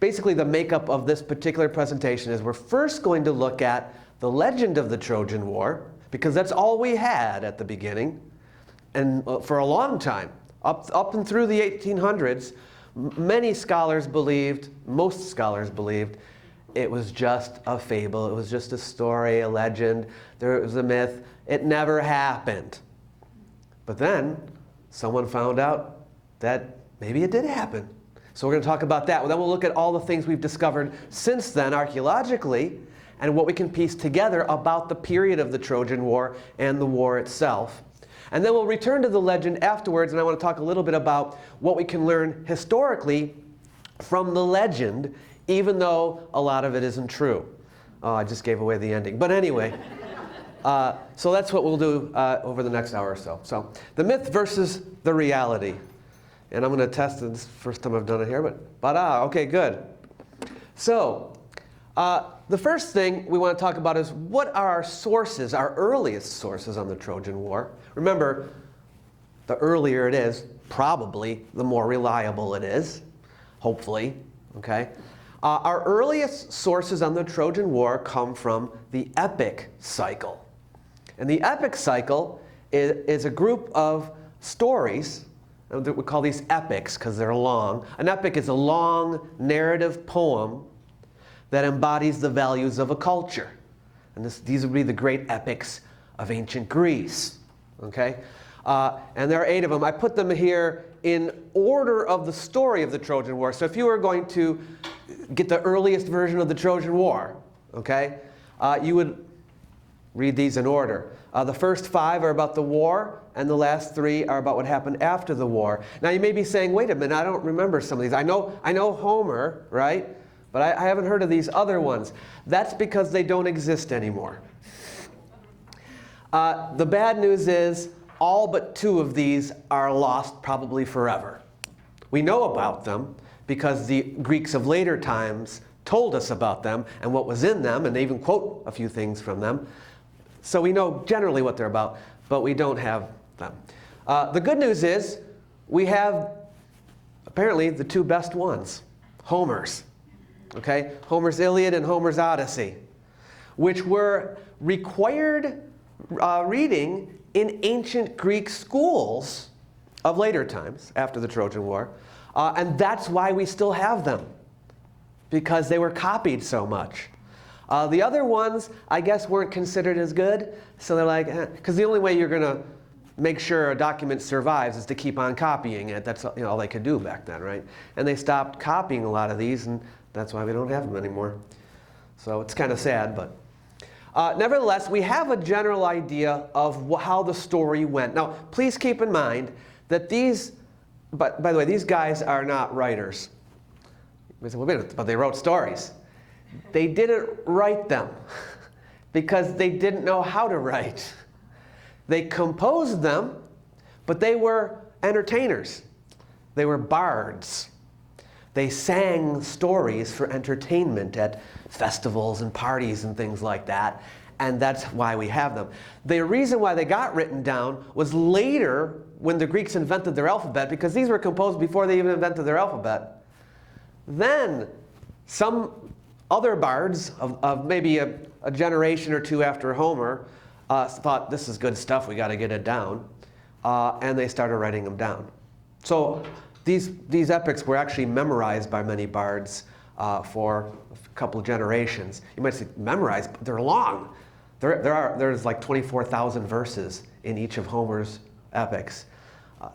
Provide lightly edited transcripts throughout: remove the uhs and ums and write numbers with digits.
basically the makeup of this particular presentation is we're first going to look at the legend of the Trojan War, because that's all we had at the beginning, and for a long time, up and through the 1800s, many scholars believed, most scholars believed, it was just a fable, it was just a story, a legend, there was a myth, it never happened. But then, someone found out that maybe it did happen. So we're going to talk about that. Well, then we'll look at all the things we've discovered since then archaeologically and what we can piece together about the period of the Trojan War and the war itself. And then we'll return to the legend afterwards, and I want to talk a little bit about what we can learn historically from the legend, even though a lot of it isn't true. Oh, I just gave away the ending. But anyway, so that's what we'll do over the next hour or so. So the myth versus the reality. And I'm going to test it. This is the first time I've done it here, but okay, good. So the first thing we want to talk about is what are our sources, our earliest sources on the Trojan War. Remember, the earlier it is, probably the more reliable it is, hopefully, okay? Our earliest sources on the Trojan War come from the epic cycle. And the epic cycle is a group of stories. We call these epics because they're long. An epic is a long narrative poem that embodies the values of a culture. And these would be the great epics of ancient Greece. Okay? And there are 8 of them. I put them here in order of the story of the Trojan War. So if you were going to get the earliest version of the Trojan War, okay, you would read these in order. The first 5 are about the war, and the last 3 are about what happened after the war. Now you may be saying, wait a minute, I don't remember some of these. I know Homer, right? But I haven't heard of these other ones. That's because they don't exist anymore. The bad news is all but 2 of these are lost probably forever. We know about them because the Greeks of later times told us about them and what was in them, and they even quote a few things from them. So we know generally what they're about, but we don't have them. The good news is we have apparently the 2 best ones, Homer's. Okay? Homer's Iliad and Homer's Odyssey, which were required reading in ancient Greek schools of later times, after the Trojan War. And that's why we still have them, because they were copied so much. The other ones, I guess, weren't considered as good. So they're like, because the only way you're going to make sure a document survives is to keep on copying it. That's all they could do back then, right? And they stopped copying a lot of these, and that's why we don't have them anymore. So it's kind of sad, but nevertheless, we have a general idea of how the story went. Now, please keep in mind that these, by the way, these guys are not writers. We say, well, wait a minute, but they wrote stories. They didn't write them because they didn't know how to write. They composed them, but they were entertainers. They were bards. They sang stories for entertainment at festivals and parties and things like that, and that's why we have them. The reason why they got written down was later when the Greeks invented their alphabet, because these were composed before they even invented their alphabet. Then some other bards of maybe a generation or 2 after Homer thought, this is good stuff, we got to get it down, and they started writing them down. So these epics were actually memorized by many bards for a couple of generations. You might say memorized, but they're long. There's like 24,000 verses in each of Homer's epics.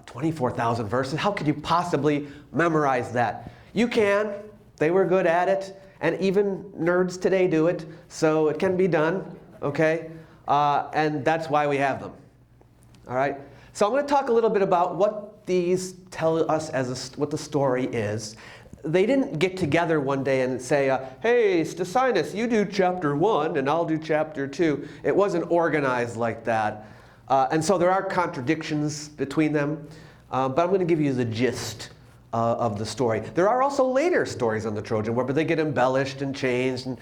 24,000 verses, how could you possibly memorize that? You can, they were good at it, and even nerds today do it, so it can be done, okay? And that's why we have them, all right? So I'm going to talk a little bit about what these tell us as what the story is. They didn't get together one day and say, hey, Stesinus, you do chapter 1 and I'll do chapter 2. It wasn't organized like that. And so there are contradictions between them, but I'm going to give you the gist of the story. There are also later stories on the Trojan War, but they get embellished and changed, and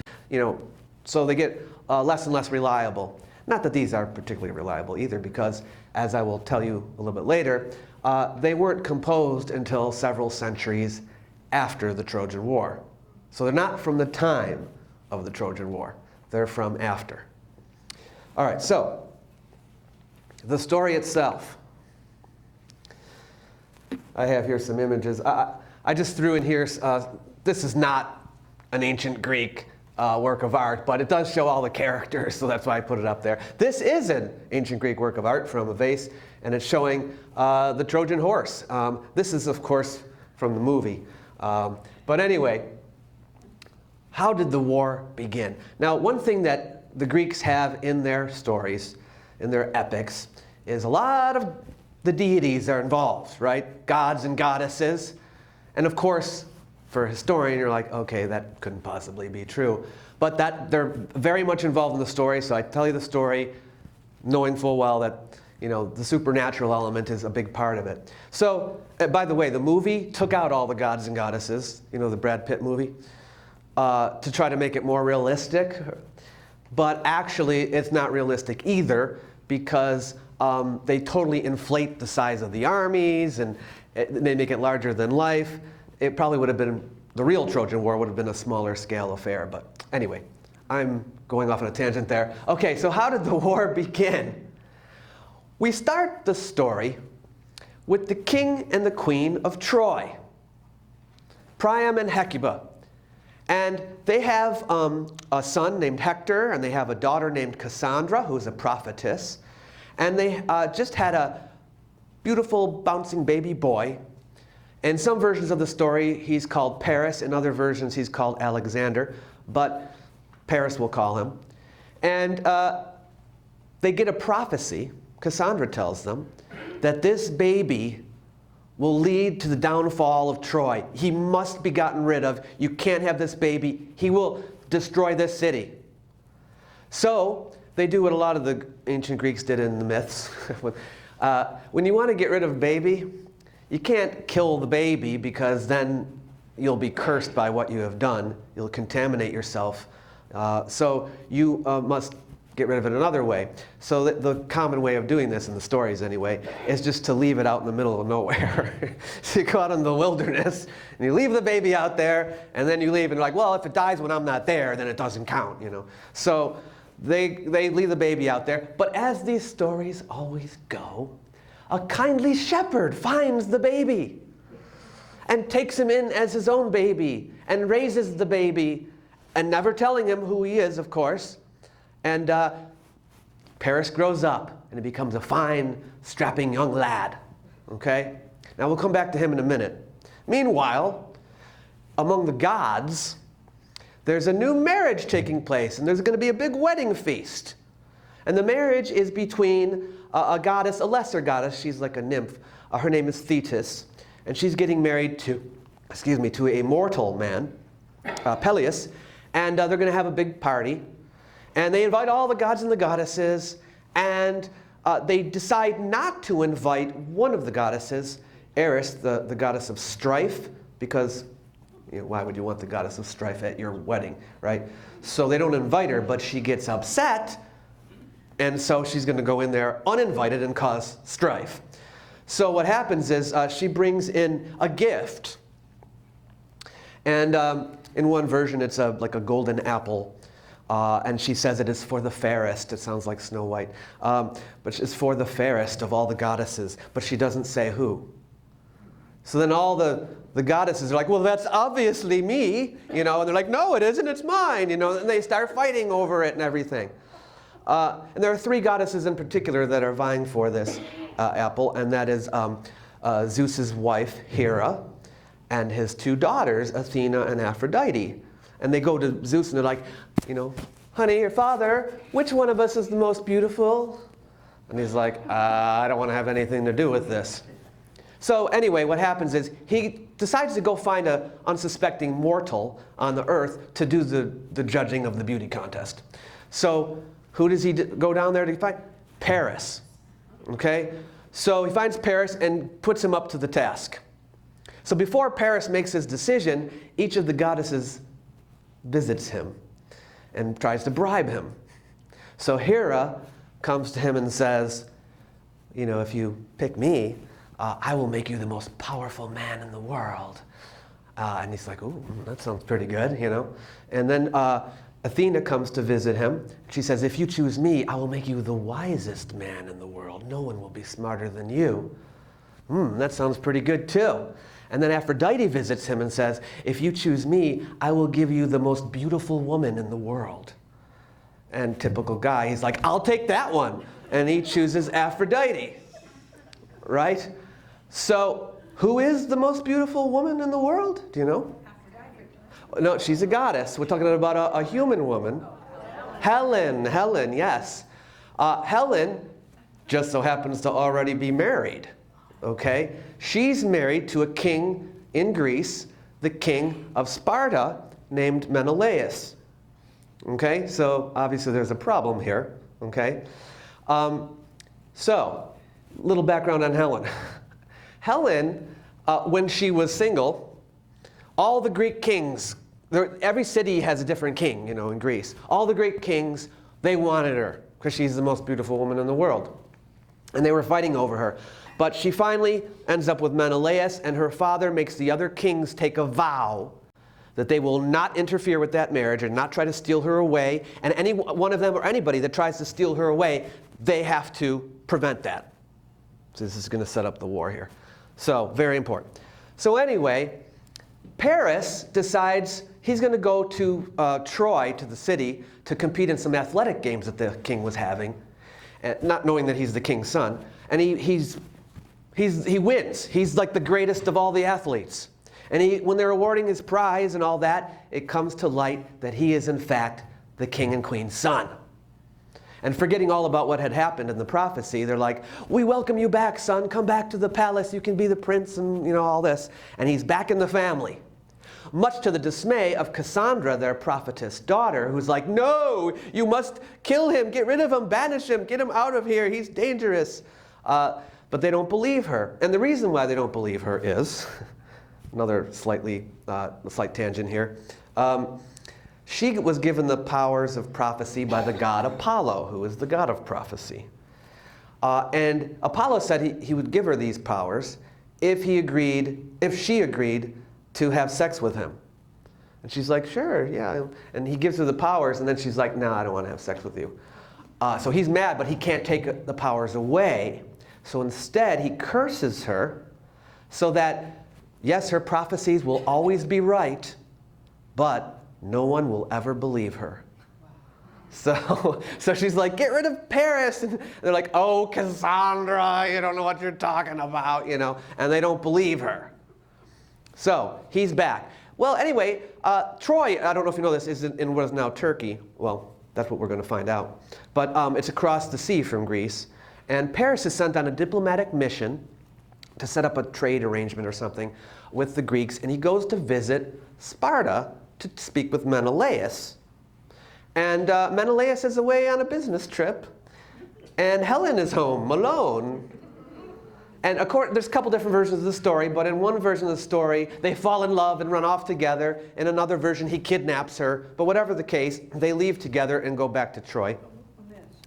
so they get less and less reliable. Not that these are particularly reliable either, because as I will tell you a little bit later, they weren't composed until several centuries after the Trojan War. So they're not from the time of the Trojan War. They're from after. All right, so the story itself. I have here some images. I just threw in here, this is not an ancient Greek work of art, but it does show all the characters, so that's why I put it up there. This is an ancient Greek work of art from a vase, and it's showing the Trojan horse. This is, of course, from the movie. But anyway, how did the war begin? Now, one thing that the Greeks have in their stories, in their epics, is a lot of the deities are involved, right? Gods and goddesses. And of course, for a historian, you're like, okay, that couldn't possibly be true. But that they're very much involved in the story, so I tell you the story knowing full well that, you know, the supernatural element is a big part of it. So, by the way, the movie took out all the gods and goddesses, you know, the Brad Pitt movie, to try to make it more realistic. But actually, it's not realistic either, because they totally inflate the size of the armies, and they make it larger than life. It probably would have been, the real Trojan War would have been a smaller scale affair. But anyway, I'm going off on a tangent there. Okay, so how did the war begin? We start the story with the king and the queen of Troy, Priam and Hecuba. And they have a son named Hector, and they have a daughter named Cassandra, who's a prophetess. And they just had a beautiful bouncing baby boy. In some versions of the story, he's called Paris. In other versions, he's called Alexander. But Paris will call him. And they get a prophecy, Cassandra tells them, that this baby will lead to the downfall of Troy. He must be gotten rid of. You can't have this baby. He will destroy this city. So they do what a lot of the ancient Greeks did in the myths. When you want to get rid of a baby, you can't kill the baby, because then you'll be cursed by what you have done. You'll contaminate yourself. So you must get rid of it another way. So the common way of doing this in the stories anyway is just to leave it out in the middle of nowhere. So you go out in the wilderness and you leave the baby out there, and then you leave and you're like, well, if it dies when I'm not there, then it doesn't count, you know. So they leave the baby out there. But as these stories always go, a kindly shepherd finds the baby and takes him in as his own baby and raises the baby, and never telling him who he is, of course. And Paris grows up, and he becomes a fine, strapping young lad. Okay? Now we'll come back to him in a minute. Meanwhile, among the gods, there's a new marriage taking place, and there's going to be a big wedding feast. And the marriage is between a goddess, a lesser goddess. She's like a nymph. Her name is Thetis, and she's getting married to a mortal man, Pylos, and they're going to have a big party. And they invite all the gods and the goddesses, and they decide not to invite one of the goddesses, Eris, the goddess of strife, because you know, why would you want the goddess of strife at your wedding, right? So they don't invite her, but she gets upset, and so she's going to go in there uninvited and cause strife. So what happens is she brings in a gift. And in one version, it's like a golden apple. And she says it is for the fairest. It sounds like Snow White. But it's for the fairest of all the goddesses. But she doesn't say who. So then all the goddesses are like, well, that's obviously me. You know, and they're like, no, it isn't. It's mine. You know, and they start fighting over it and everything. And there are three goddesses in particular that are vying for this apple. And that is Zeus's wife, Hera, and his two daughters, Athena and Aphrodite. And they go to Zeus and they're like, you know, honey, your father, which one of us is the most beautiful? And he's like, I don't want to have anything to do with this. So anyway, what happens is he decides to go find an unsuspecting mortal on the earth to do the judging of the beauty contest. So who does he go down there to find? Paris. Okay? So he finds Paris and puts him up to the task. So before Paris makes his decision, each of the goddesses visits him and tries to bribe him. So Hera comes to him and says, you know, if you pick me, I will make you the most powerful man in the world. And he's like, ooh, that sounds pretty good, you know. And then Athena comes to visit him. She says, if you choose me, I will make you the wisest man in the world. No one will be smarter than you. That sounds pretty good too. And then Aphrodite visits him and says, if you choose me, I will give you the most beautiful woman in the world. And typical guy, he's like, I'll take that one. And he chooses Aphrodite, right? So who is the most beautiful woman in the world? Do you know? Aphrodite. No, she's a goddess. We're talking about a human woman. Helen, yes. Helen just so happens to already be married. Okay, she's married to a king in Greece, the king of Sparta, named Menelaus. Okay, so obviously there's a problem here. Okay, so little background on Helen. Helen, when she was single, all the Greek kings, every city has a different king, you know, in Greece. All the Greek kings, they wanted her because she's the most beautiful woman in the world, and they were fighting over her. But she finally ends up with Menelaus, and her father makes the other kings take a vow that they will not interfere with that marriage and not try to steal her away. And any one of them or anybody that tries to steal her away, they have to prevent that. So this is going to set up the war here. So very important. So anyway, Paris decides he's going to go to Troy, to the city, to compete in some athletic games that the king was having, not knowing that he's the king's son. And he wins. He's like the greatest of all the athletes. And when they're awarding his prize and all that, it comes to light that he is in fact the king and queen's son. And forgetting all about what had happened in the prophecy, they're like, we welcome you back, son. Come back to the palace. You can be the prince and, you know, all this. And he's back in the family. Much to the dismay of Cassandra, their prophetess daughter, who's like, no, you must kill him. Get rid of him. Banish him. Get him out of here. He's dangerous. But they don't believe her. And the reason why they don't believe her is, another slight tangent here, she was given the powers of prophecy by the god Apollo, who is the god of prophecy. And Apollo said he would give her these powers if she agreed to have sex with him. And she's like, sure, yeah. And he gives her the powers, and then she's like, no, I don't want to have sex with you. So he's mad, but he can't take the powers away. So instead, he curses her so that, yes, her prophecies will always be right, but no one will ever believe her. So she's like, get rid of Paris. And they're like, oh, Cassandra, you don't know what you're talking about, you know. And they don't believe her. So he's back. Well, anyway, Troy, I don't know if you know this, is in what is now Turkey. Well, that's what we're going to find out. But it's across the sea from Greece. And Paris is sent on a diplomatic mission to set up a trade arrangement or something with the Greeks. And he goes to visit Sparta to speak with Menelaus. And Menelaus is away on a business trip. And Helen is home alone. And there's a couple different versions of the story, but in one version of the story, they fall in love and run off together. In another version, he kidnaps her. But whatever the case, they leave together and go back to Troy.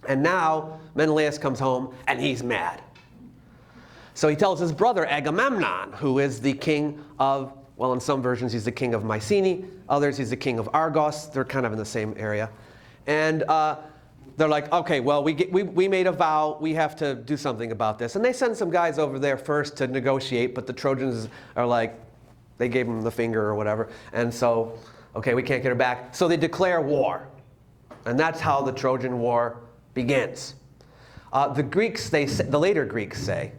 And now Menelaus comes home, and he's mad. So he tells his brother Agamemnon, who is the king of, well, in some versions, he's the king of Mycenae. Others, he's the king of Argos. They're kind of in the same area. And they're like, okay, well, we made a vow. We have to do something about this. And they send some guys over there first to negotiate, but the Trojans are like, they gave them the finger or whatever. And so, okay, we can't get her back. So they declare war. And that's how the Trojan War begins. The later Greeks say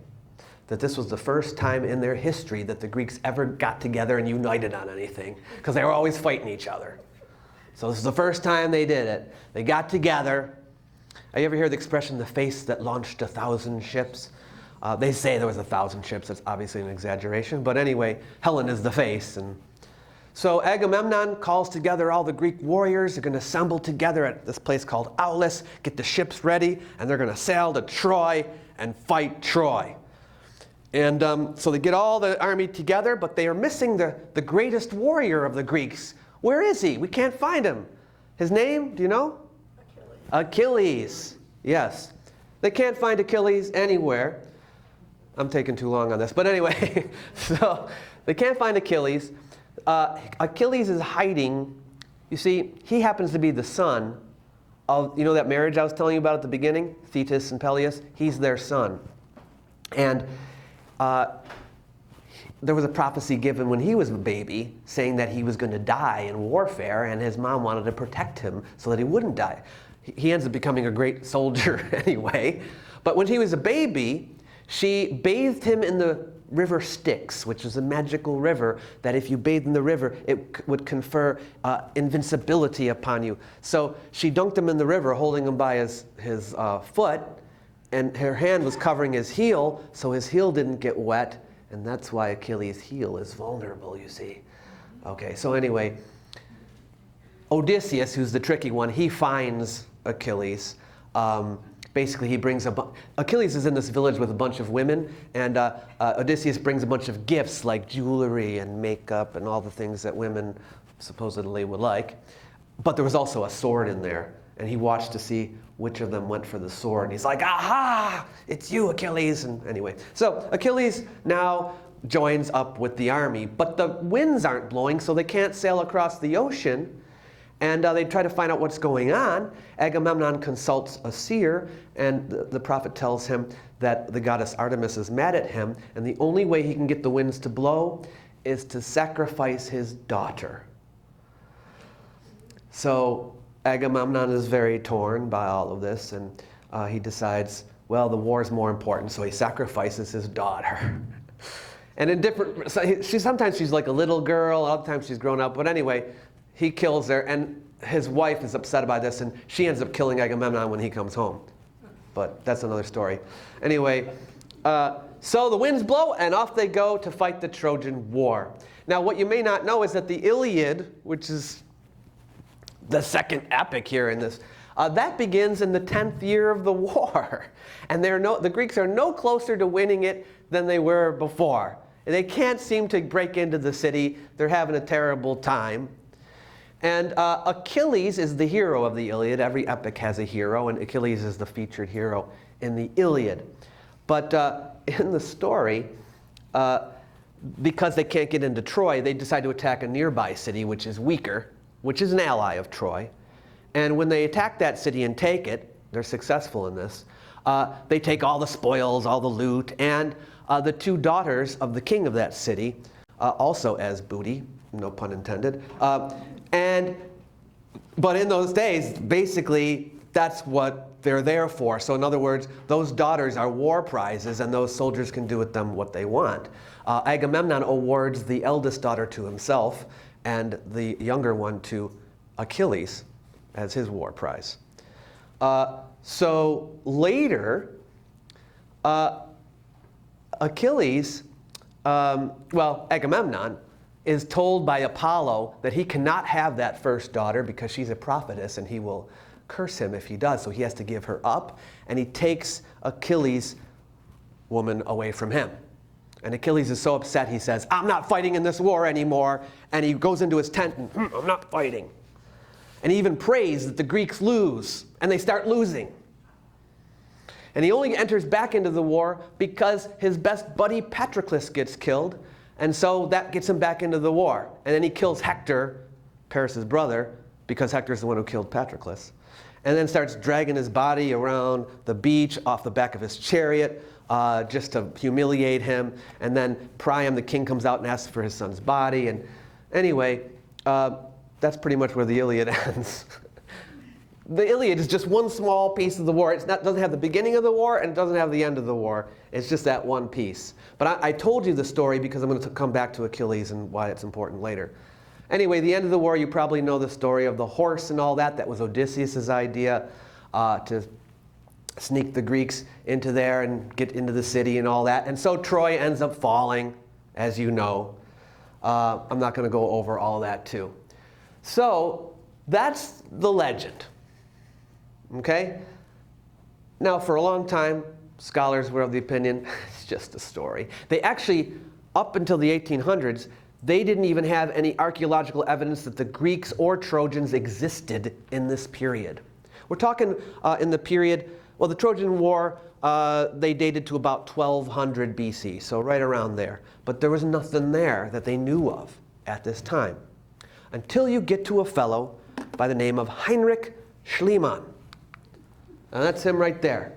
that this was the first time in their history that the Greeks ever got together and united on anything, because they were always fighting each other. So this is the first time they did it. They got together. You ever hear the expression, the face that launched 1,000 ships? They say there was 1,000 ships. That's obviously an exaggeration. But anyway, Helen is the face. And so Agamemnon calls together all the Greek warriors. They're going to assemble together at this place called Aulis, get the ships ready, and they're going to sail to Troy and fight Troy. And so they get all the army together, but they are missing the greatest warrior of the Greeks. Where is he? We can't find him. His name, do you know? Achilles. Yes. They can't find Achilles anywhere. I'm taking too long on this. But anyway, so they can't find Achilles. Achilles is hiding. You see, he happens to be the son of, you know that marriage I was telling you about at the beginning? Thetis and Peleus? He's their son. And there was a prophecy given when he was a baby saying that he was going to die in warfare, and his mom wanted to protect him so that he wouldn't die. He ends up becoming a great soldier anyway. But when he was a baby, she bathed him in the river Styx, which is a magical river that if you bathed in the river, it would confer invincibility upon you. So she dunked him in the river, holding him by his foot, and her hand was covering his heel, so his heel didn't get wet, and that's why Achilles' heel is vulnerable, you see. Okay, so anyway, Odysseus, who's the tricky one, he finds Achilles. Basically, he brings Achilles is in this village with a bunch of women, and Odysseus brings a bunch of gifts like jewelry and makeup and all the things that women supposedly would like. But there was also a sword in there, and he watched to see which of them went for the sword. And he's like, aha, it's you, Achilles. And anyway, so Achilles now joins up with the army, but the winds aren't blowing, so they can't sail across the ocean. And they try to find out what's going on. Agamemnon consults a seer, and the prophet tells him that the goddess Artemis is mad at him, and the only way he can get the winds to blow is to sacrifice his daughter. So Agamemnon is very torn by all of this, and he decides, well, the war is more important, so he sacrifices his daughter. And in different, sometimes she's like a little girl, other times she's grown up, but anyway, he kills her, and his wife is upset about this, and she ends up killing Agamemnon when he comes home. But that's another story. Anyway, so the winds blow, and off they go to fight the Trojan War. Now, what you may not know is that the Iliad, which is the second epic here in this, that begins in the 10th year of the war. And the Greeks are no closer to winning it than they were before. They can't seem to break into the city. They're having a terrible time. And Achilles is the hero of the Iliad. Every epic has a hero, and Achilles is the featured hero in the Iliad. But in the story, because they can't get into Troy, they decide to attack a nearby city, which is weaker, which is an ally of Troy. And when they attack that city and take it, they're successful in this, they take all the spoils, all the loot, and the two daughters of the king of that city, also as booty, no pun intended. But in those days, basically, that's what they're there for. So in other words, those daughters are war prizes, and those soldiers can do with them what they want. Agamemnon awards the eldest daughter to himself, and the younger one to Achilles as his war prize. So later, Achilles, Agamemnon, is told by Apollo that he cannot have that first daughter because she's a prophetess, and he will curse him if he does. So he has to give her up, and he takes Achilles' woman away from him. And Achilles is so upset, he says, I'm not fighting in this war anymore. And he goes into his tent and, I'm not fighting. And he even prays that the Greeks lose, and they start losing. And he only enters back into the war because his best buddy Patroclus gets killed, and so that gets him back into the war. And then he kills Hector, Paris' brother, because Hector's the one who killed Patroclus. And then starts dragging his body around the beach off the back of his chariot just to humiliate him. And then Priam, the king, comes out and asks for his son's body. And anyway, that's pretty much where the Iliad ends. The Iliad is just one small piece of the war. It doesn't have the beginning of the war, and it doesn't have the end of the war. It's just that one piece. But I told you the story because I'm going to come back to Achilles and why it's important later. Anyway, the end of the war, you probably know the story of the horse and all that. That was Odysseus' idea to sneak the Greeks into there and get into the city and all that. And so Troy ends up falling, as you know. I'm not going to go over all that too. So that's the legend. Okay? Now, for a long time, scholars were of the opinion, it's just a story. They actually, up until the 1800s, they didn't even have any archaeological evidence that the Greeks or Trojans existed in this period. We're talking in the period, well, the Trojan War, they dated to about 1200 BC, so right around there. But there was nothing there that they knew of. at this time, until you get to a fellow by the name of Heinrich Schliemann. And that's him right there.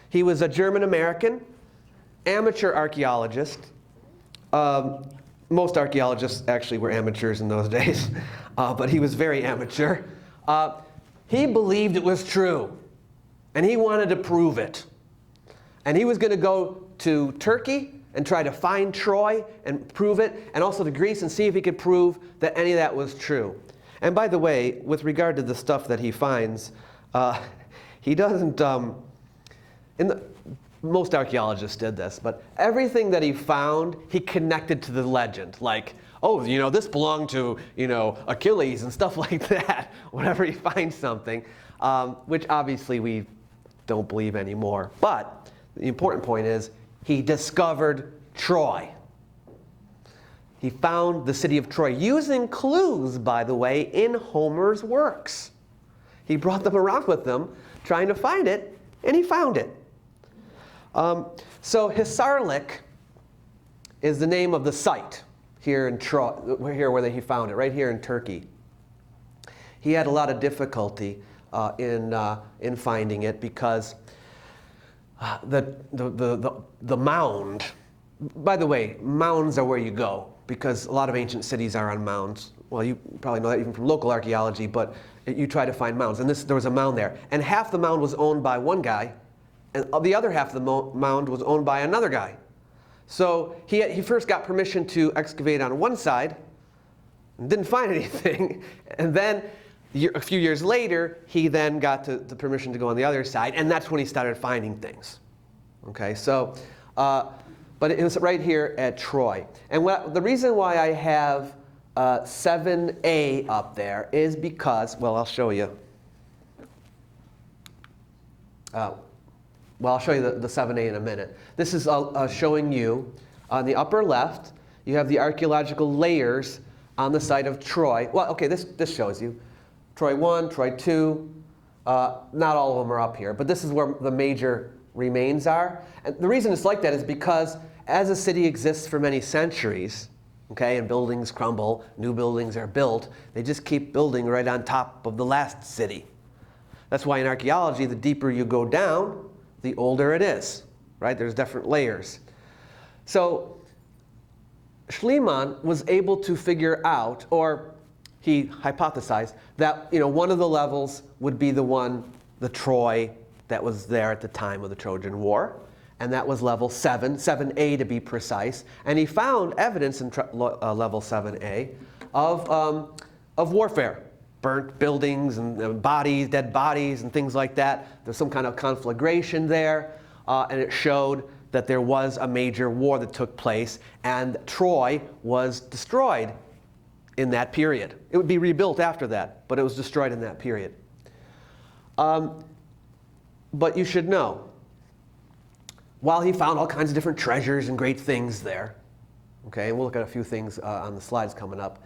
He was a German-American amateur archaeologist. Most archaeologists actually were amateurs in those days, but he was very amateur. He believed it was true, and he wanted to prove it. And he was going to go to Turkey and try to find Troy and prove it, and also to Greece and see if he could prove that any of that was true. And by the way, with regard to the stuff that he finds, he doesn't, most archaeologists did this, but everything that he found, he connected to the legend. Like, oh, this belonged to, Achilles and stuff like that, whenever he finds something, which obviously we don't believe anymore. But the important point is, he discovered Troy. He found the city of Troy using clues, by the way, in Homer's works. He brought them around with him, trying to find it, and he found it. So Hisarlik is the name of the site here in Troy, here where he found it, right here in Turkey. He had a lot of difficulty in finding it because the mound. By the way, mounds are where you go because a lot of ancient cities are on mounds. Well, you probably know that even from local archaeology, but you try to find mounds. And there was a mound there. And half the mound was owned by one guy, and the other half of the mound was owned by another guy. So he first got permission to excavate on one side, and didn't find anything. And then a few years later, he then got the permission to go on the other side, and that's when he started finding things. Okay, so, but it was right here at Troy. And the reason why I have 7a up there is because, well, I'll show you. Well, I'll show you the 7a in a minute. This is showing you, on the upper left, you have the archaeological layers on the site of Troy. Well, okay, this shows you. Troy 1, Troy 2, not all of them are up here, but this is where the major remains are. And the reason it's like that is because as a city exists for many centuries, okay, and buildings crumble, new buildings are built, they just keep building right on top of the last city. That's why in archaeology, the deeper you go down, the older it is, right? There's different layers. So Schliemann was able to figure out, or he hypothesized, that one of the levels would be the Troy that was there at the time of the Trojan War, and that was level 7, 7a to be precise. And he found evidence in level 7a of warfare. Burnt buildings and bodies, dead bodies and things like that. There's some kind of conflagration there, and it showed that there was a major war that took place, and Troy was destroyed in that period. It would be rebuilt after that, but it was destroyed in that period. But you should know, while he found all kinds of different treasures and great things there, okay, and we'll look at a few things on the slides coming up,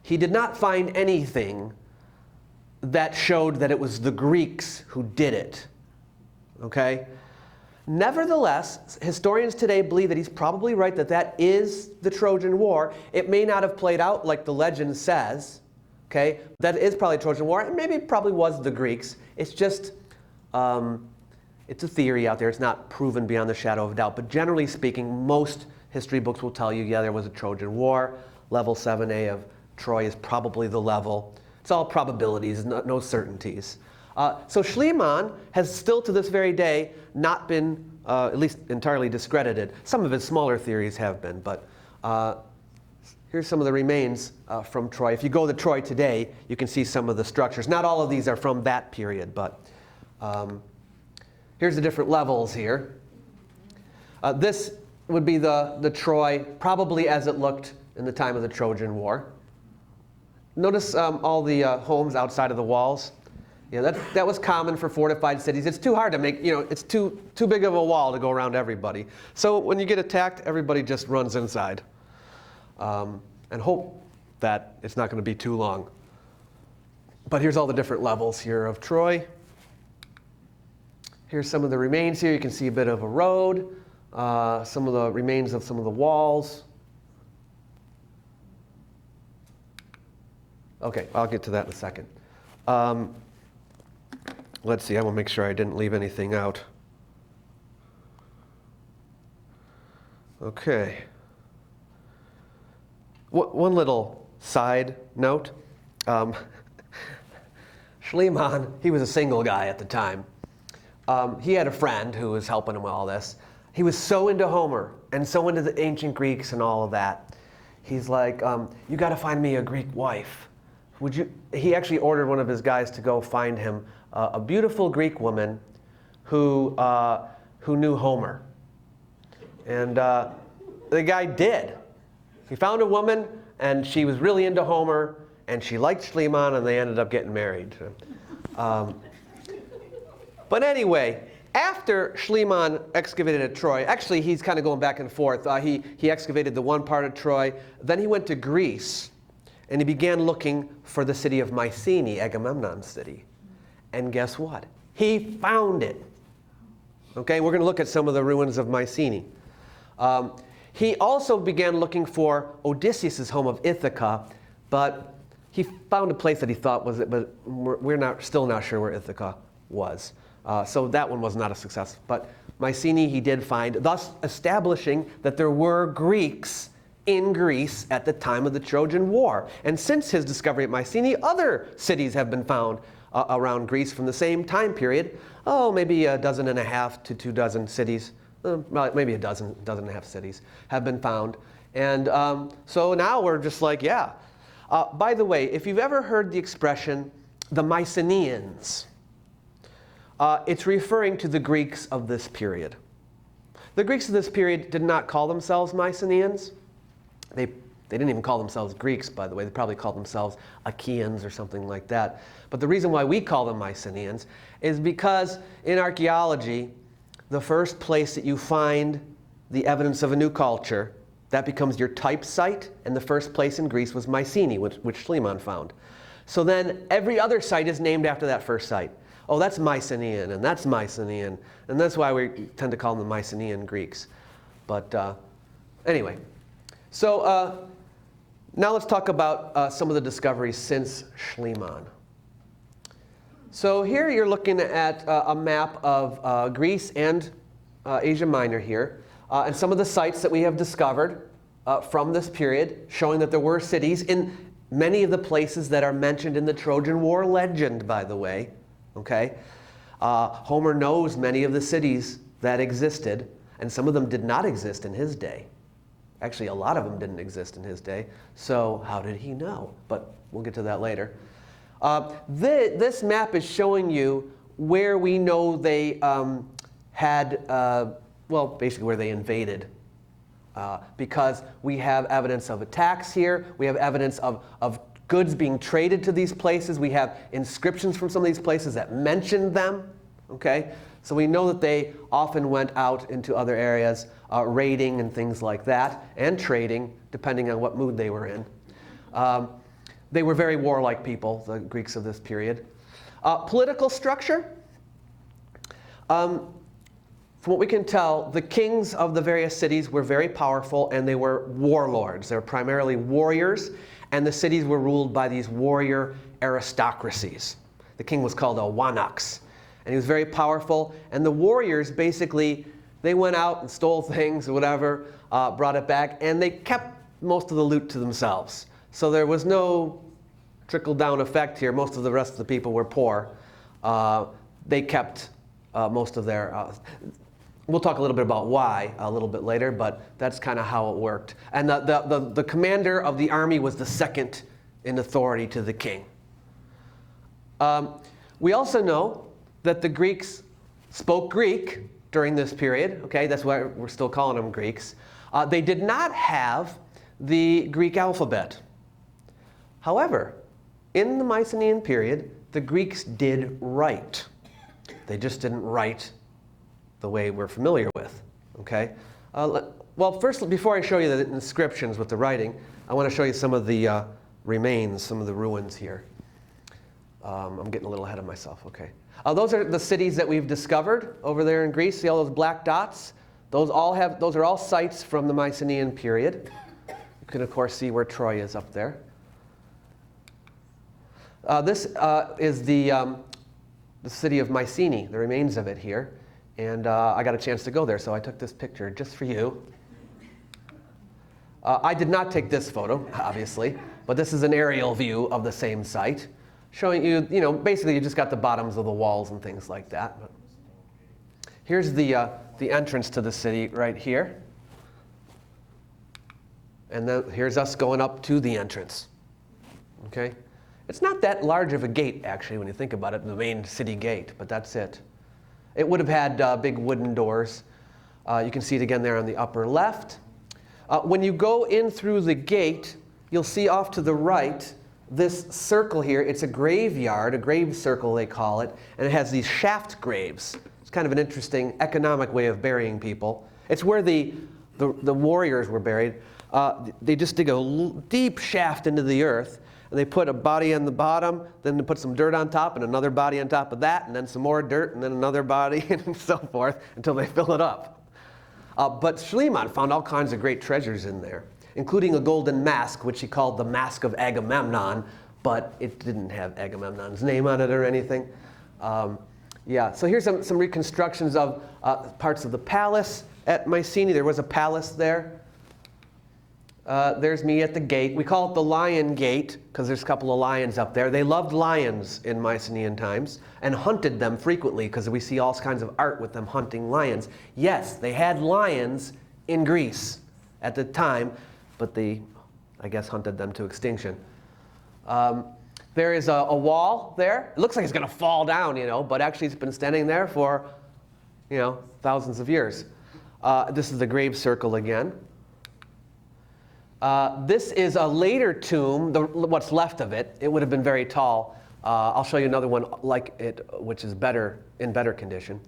he did not find anything that showed that it was the Greeks who did it, okay? Nevertheless, historians today believe that he's probably right that is the Trojan War. It may not have played out like the legend says, okay? That is probably Trojan War, and maybe it probably was the Greeks. It's just, it's a theory out there. It's not proven beyond the shadow of a doubt. But generally speaking, most history books will tell you, yeah, there was a Trojan War. Level 7a of Troy is probably the level. It's all probabilities, no certainties. So Schliemann has still to this very day not been at least entirely discredited. Some of his smaller theories have been, but here's some of the remains from Troy. If you go to Troy today, you can see some of the structures. Not all of these are from that period, but here's the different levels here. This would be the Troy, probably as it looked in the time of the Trojan War. Notice all the homes outside of the walls. Yeah, that was common for fortified cities. It's too hard to make, it's too big of a wall to go around everybody. So when you get attacked, everybody just runs inside and hope that it's not going to be too long. But here's all the different levels here of Troy. Here's some of the remains here. You can see a bit of a road, some of the remains of some of the walls. Okay, I'll get to that in a second. Let's see, I want to make sure I didn't leave anything out. Okay. One little side note. Schliemann, he was a single guy at the time. He had a friend who was helping him with all this. He was so into Homer and so into the ancient Greeks and all of that. He's like, you got to find me a Greek wife. Would you? He actually ordered one of his guys to go find him a beautiful Greek woman who knew Homer. And the guy did. He found a woman, and she was really into Homer, and she liked Schliemann, and they ended up getting married. But anyway, after Schliemann excavated at Troy, actually he's kind of going back and forth. He excavated the one part of Troy, then he went to Greece, and he began looking for the city of Mycenae, Agamemnon's city. And guess what? He found it. Okay, we're going to look at some of the ruins of Mycenae. He also began looking for Odysseus' home of Ithaca, but he found a place that he thought was it, but we're still not sure where Ithaca was. So that one was not a success. But Mycenae he did find, thus establishing that there were Greeks in Greece at the time of the Trojan War. And since his discovery at Mycenae, other cities have been found around Greece from the same time period. Oh, maybe 1.5 to 2 dozen cities, maybe a dozen and a half cities have been found. And so now we're just like, yeah. By the way, if you've ever heard the expression, the Mycenaeans, it's referring to the Greeks of this period. The Greeks of this period did not call themselves Mycenaeans. They didn't even call themselves Greeks, by the way. They probably called themselves Achaeans or something like that. But the reason why we call them Mycenaeans is because in archaeology, the first place that you find the evidence of a new culture, that becomes your type site, and the first place in Greece was Mycenae, which Schliemann found. So then every other site is named after that first site. Oh, that's Mycenaean, and that's Mycenaean, and that's why we tend to call them the Mycenaean Greeks. But anyway, so now let's talk about some of the discoveries since Schliemann. So here you're looking at a map of Greece and Asia Minor here, and some of the sites that we have discovered from this period, showing that there were cities in many of the places that are mentioned in the Trojan War legend, by the way. Okay? Homer knows many of the cities that existed, and some of them did not exist in his day. Actually, a lot of them didn't exist in his day. So how did he know? But we'll get to that later. This map is showing you where we know they had, well, basically where they invaded. Because we have evidence of attacks here. We have evidence of goods being traded to these places. We have inscriptions from some of these places that mention them. Okay? So we know that they often went out into other areas, raiding and things like that, and trading, depending on what mood they were in. They were very warlike people, the Greeks of this period. Political structure. From what we can tell, the kings of the various cities were very powerful, and they were warlords. They were primarily warriors, and the cities were ruled by these warrior aristocracies. The king was called a wanax, and he was very powerful. And the warriors, basically, they went out and stole things or whatever, brought it back, and they kept most of the loot to themselves. So there was no trickle-down effect here. Most of the rest of the people were poor. They kept most of their... We'll talk a little bit about why a little bit later, but that's kind of how it worked. And the commander of the army was the second in authority to the king. We also know that the Greeks spoke Greek during this period. Okay, that's why we're still calling them Greeks. They did not have the Greek alphabet. However, in the Mycenaean period, the Greeks did write. They just didn't write the way we're familiar with. Okay? Well, first, before I show you the inscriptions with the writing, I want to show you some of the remains, some of the ruins here. I'm getting a little ahead of myself. Okay. Those are the cities that we've discovered over there in Greece. See all those black dots? Those are all sites from the Mycenaean period. You can, of course, see where Troy is up there. This is the city of Mycenae, the remains of it here. And I got a chance to go there, so I took this picture just for you. I did not take this photo, obviously, but this is an aerial view of the same site, showing you, basically you just got the bottoms of the walls and things like that. But here's the entrance to the city right here. And then here's us going up to the entrance. Okay? It's not that large of a gate, actually, when you think about it, the main city gate, but that's it. It would have had big wooden doors. You can see it again there on the upper left. When you go in through the gate, you'll see off to the right this circle here. It's a graveyard, a grave circle they call it, and it has these shaft graves. It's kind of an interesting economic way of burying people. It's where the warriors were buried. They just dig a deep shaft into the earth, and they put a body on the bottom, then they put some dirt on top, and another body on top of that, and then some more dirt, and then another body, and so forth, until they fill it up. But Schliemann found all kinds of great treasures in there, including a golden mask, which he called the Mask of Agamemnon, but it didn't have Agamemnon's name on it or anything. Yeah, so here's some reconstructions of parts of the palace at Mycenae. There was a palace there. There's me at the gate. We call it the Lion Gate because there's a couple of lions up there. They loved lions in Mycenaean times and hunted them frequently because we see all kinds of art with them hunting lions. Yes, they had lions in Greece at the time, but they, I guess, hunted them to extinction. There is a wall there. It looks like it's going to fall down, but actually it's been standing there for, thousands of years. This is the grave circle again. This is a later tomb, what's left of it. It would have been very tall. I'll show you another one like it, which is in better condition.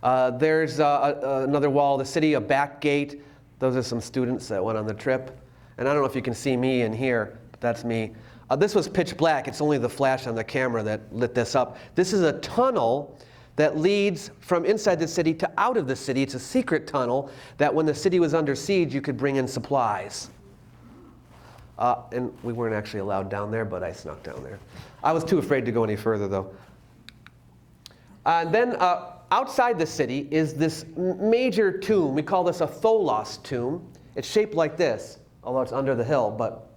There's another wall of the city, a back gate. Those are some students that went on the trip. And I don't know if you can see me in here, but that's me. This was pitch black. It's only the flash on the camera that lit this up. This is a tunnel that leads from inside the city to out of the city. It's a secret tunnel that when the city was under siege, you could bring in supplies. And we weren't actually allowed down there, but I snuck down there. I was too afraid to go any further, though. And then outside the city is this major tomb. We call this a tholos tomb. It's shaped like this, although it's under the hill, but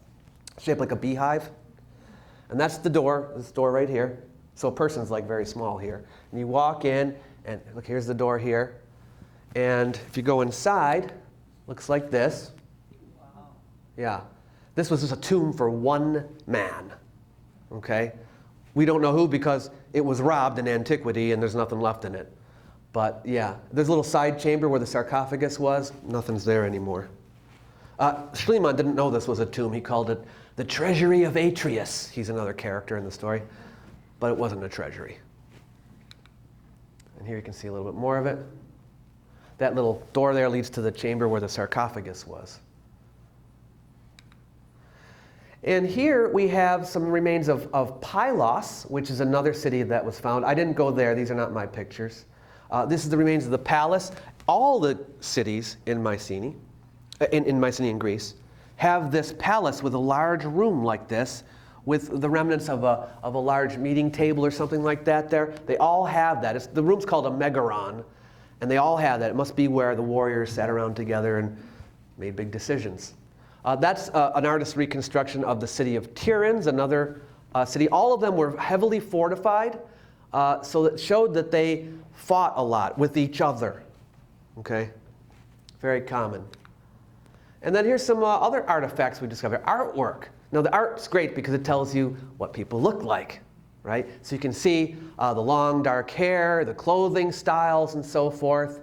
shaped like a beehive. And that's the door, this door right here. So a person's like very small here. And you walk in, and look, here's the door here. And if you go inside, looks like this. Wow. Yeah. This was just a tomb for one man, okay? We don't know who because it was robbed in antiquity and there's nothing left in it. But yeah, there's a little side chamber where the sarcophagus was. Nothing's there anymore. Schliemann didn't know this was a tomb. He called it the treasury of Atreus. He's another character in the story, but it wasn't a treasury. And here you can see a little bit more of it. That little door there leads to the chamber where the sarcophagus was. And here we have some remains of Pylos, which is another city that was found. I didn't go there. These are not my pictures. This is the remains of the palace. All the cities in Mycenae, in Mycenaean Greece, have this palace with a large room like this, with the remnants of a large meeting table or something like that there. They all have that. The room's called a megaron, and they all have that. It must be where the warriors sat around together and made big decisions. That's an artist's reconstruction of the city of Tiryns, another city. All of them were heavily fortified, so it showed that they fought a lot with each other. Okay? Very common. And then here's some other artifacts we discovered. Artwork. Now the art's great because it tells you what people look like, right? So you can see the long dark hair, the clothing styles, and so forth.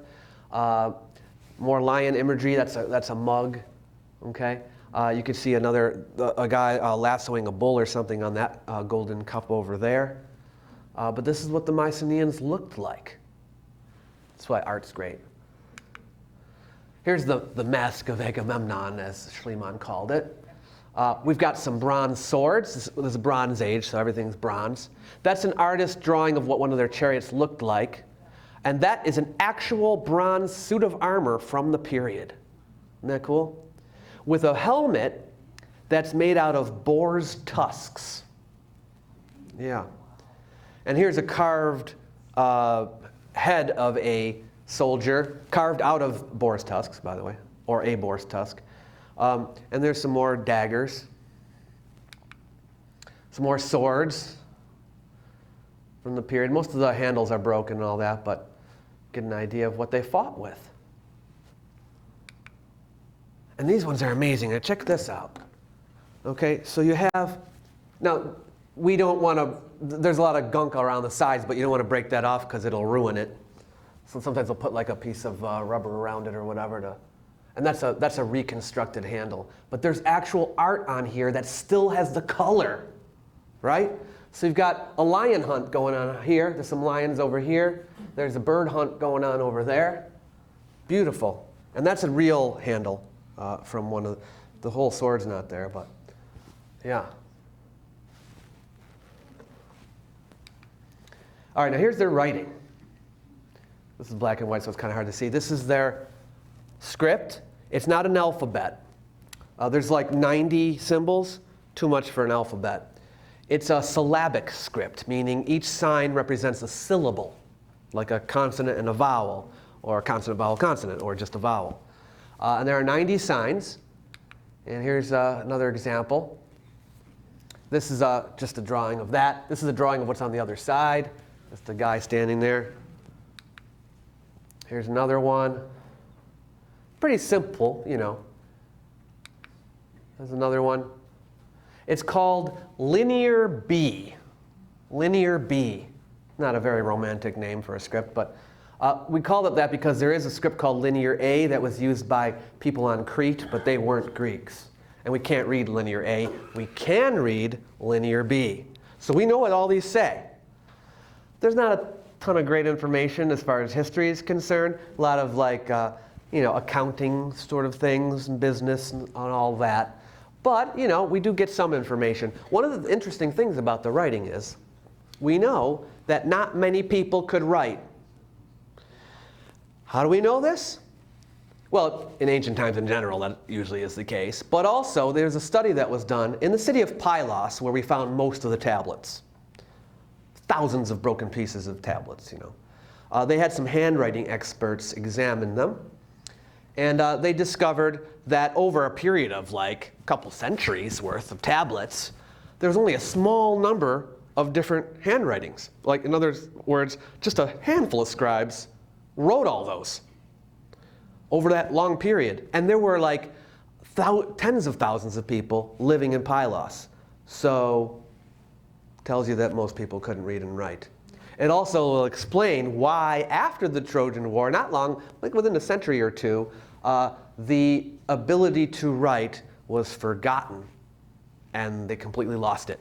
More lion imagery. That's a mug. Okay. You can see a guy lassoing a bull or something on that golden cup over there. But this is what the Mycenaeans looked like. That's why art's great. Here's the Mask of Agamemnon, as Schliemann called it. We've got some bronze swords. This is Bronze Age, so everything's bronze. That's an artist's drawing of what one of their chariots looked like. And that is an actual bronze suit of armor from the period. Isn't that cool? With a helmet that's made out of boar's tusks. Yeah. And here's a carved head of a soldier, carved out of boar's tusks, by the way, or a boar's tusk. And there's some more daggers, some more swords from the period. Most of the handles are broken and all that, but get an idea of what they fought with. And these ones are amazing. Now check this out. Okay, so you have, now we don't want to, there's a lot of gunk around the sides, but you don't want to break that off because it'll ruin it. So sometimes they'll put like a piece of rubber around it or whatever to, and that's a reconstructed handle. But there's actual art on here that still has the color, right? So you've got a lion hunt going on here. There's some lions over here. There's a bird hunt going on over there. Beautiful. And that's a real handle from one of the whole sword's not there, but yeah. All right, now here's their writing. This is black and white, so it's kind of hard to see. This is their script. It's not an alphabet. There's like 90 symbols, too much for an alphabet. It's a syllabic script, meaning each sign represents a syllable, like a consonant and a vowel, or a consonant, vowel, consonant, or just a vowel. And there are 90 signs. And here's another example. This is just a drawing of that. This is a drawing of what's on the other side. That's the guy standing there. Here's another one. Pretty simple, you know. There's another one. It's called Linear B. Linear B. Not a very romantic name for a script, but we called it that because there is a script called Linear A that was used by people on Crete, but they weren't Greeks. And we can't read Linear A. We can read Linear B. So we know what all these say. There's not a ton of great information as far as history is concerned. A lot of like, accounting sort of things and business and all that. But, we do get some information. One of the interesting things about the writing is we know that not many people could write. How do we know this? Well, in ancient times in general, that usually is the case. But also, there's a study that was done in the city of Pylos where we found most of the tablets. Thousands of broken pieces of tablets, They had some handwriting experts examine them. And they discovered that over a period of like a couple centuries worth of tablets, there's only a small number of different handwritings. Like, in other words, just a handful of scribes wrote all those over that long period. And there were like tens of thousands of people living in Pylos. So, tells you that most people couldn't read and write. It also will explain why after the Trojan War, not long, like within a century or two, the ability to write was forgotten and they completely lost it.